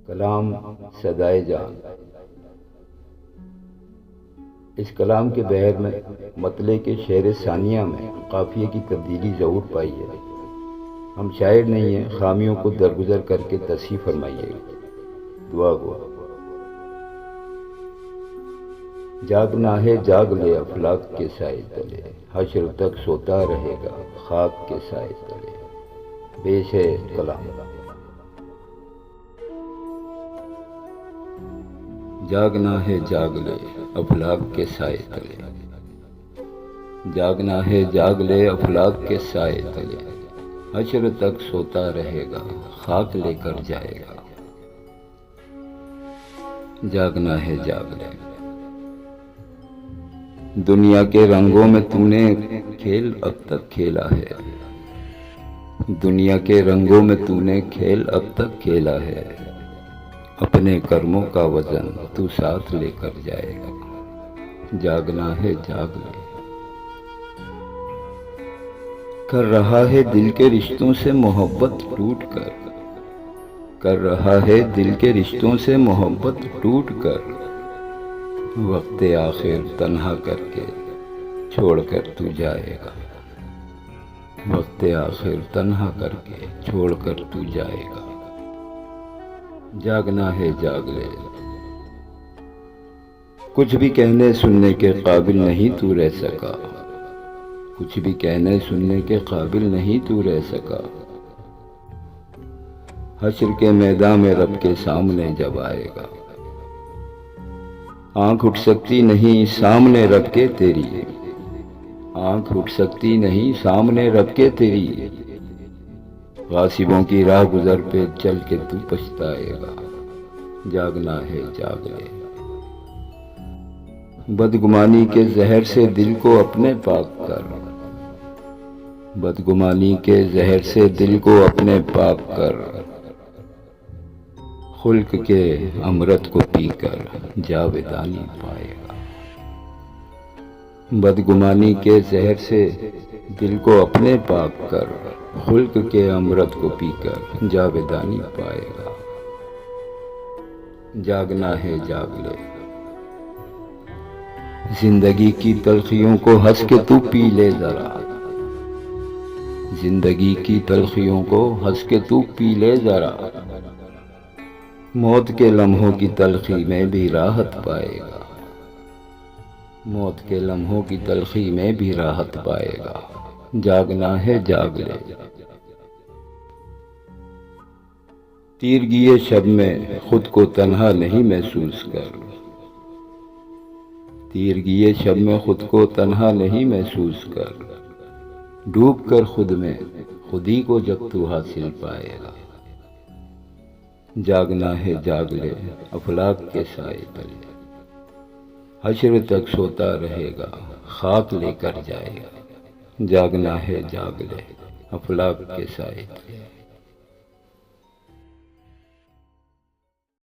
کلام صدائے جان۔ اس کلام کے بحر میں مطلع کے شعر ثانیہ میں قافیے کی تبدیلی ضرور پائی ہے۔ ہم شاعر نہیں ہیں، خامیوں کو درگزر کر کے تصحیح فرمائیے گا۔ دعا گو جاگنا ہے جاگ لے افلاک کے سائے تلے، حشر تک سوتا رہے گا خاک کے سائے تلے۔ پیش ہے کلام۔ جاگنا ہے جاگ لے افلاک کے سائے تلے، جاگنا ہے جاگ لے افلاک کے سائے تلے، حشر تک سوتا رہے گا خاک لے کر جائے گا۔ جاگنا ہے جاگ لے۔ دنیا کے رنگوں میں تم نے کھیل اب تک کھیلا ہے، دنیا کے رنگوں میں تم نے کھیل اب تک کھیلا ہے، اپنے کرموں کا وزن تو ساتھ لے کر جائے گا۔ جاگنا ہے جاگ لے۔ کر رہا ہے دل کے رشتوں سے محبت ٹوٹ کر، کر رہا ہے دل کے رشتوں سے محبت ٹوٹ کر، وقت آخر تنہا کر کے چھوڑ کر تو جائے گا۔ وقت آخر تنہا کر کے چھوڑ کر تو جائے گا۔ جاگنا ہے جاگ لے۔ کچھ بھی کہنے سننے کے قابل نہیں تو رہ سکا، کچھ بھی کہنے سننے کے قابل نہیں تو رہ سکا، حشر کے میدان میں رب کے سامنے جب آئے گا۔ آنکھ اٹھ سکتی نہیں سامنے رب کے تیری، آنکھ اٹھ سکتی نہیں سامنے رب کے تیری، غاصبوں کی راہ گزر پہ چل کے تو پچھتائے گا۔ جاگنا ہے جاگ لے۔ بدگمانی کے زہر سے دل کو اپنے پاک کر، بدگمانی کے زہر سے دل کو اپنے پاک کر، خلق کے امرت کو پی کر جاویدانی پائے گا۔ بدگمانی کے زہر سے دل کو اپنے پاک کر، خلق کے امرت کو پی کر جاویدانی پائے گا۔ جاگنا ہے جاگ لے۔ زندگی کی تلخیوں کو ہنس کے تو پی لے ذرا، زندگی کی تلخیوں کو ہنس کے تو پی لے ذرا، موت کے لمحوں کی تلخی میں بھی راحت پائے گا، موت کے لمحوں کی تلخی میں بھی راحت پائے گا۔ جاگنا ہے جاگ لے۔ تیرگی شب میں خود کو تنہا نہیں محسوس کر، تیرگی شب میں خود کو تنہا نہیں محسوس کر، ڈوب کر خود میں خودی کو جب تو حاصل پائے گا۔ جاگنا ہے جاگ لے افلاک کے سائے تلے، حشر تک سوتا رہے گا خاک لے کر جائے گا۔ جاگنا ہے جاگ لے افلاک کے سائے تلے۔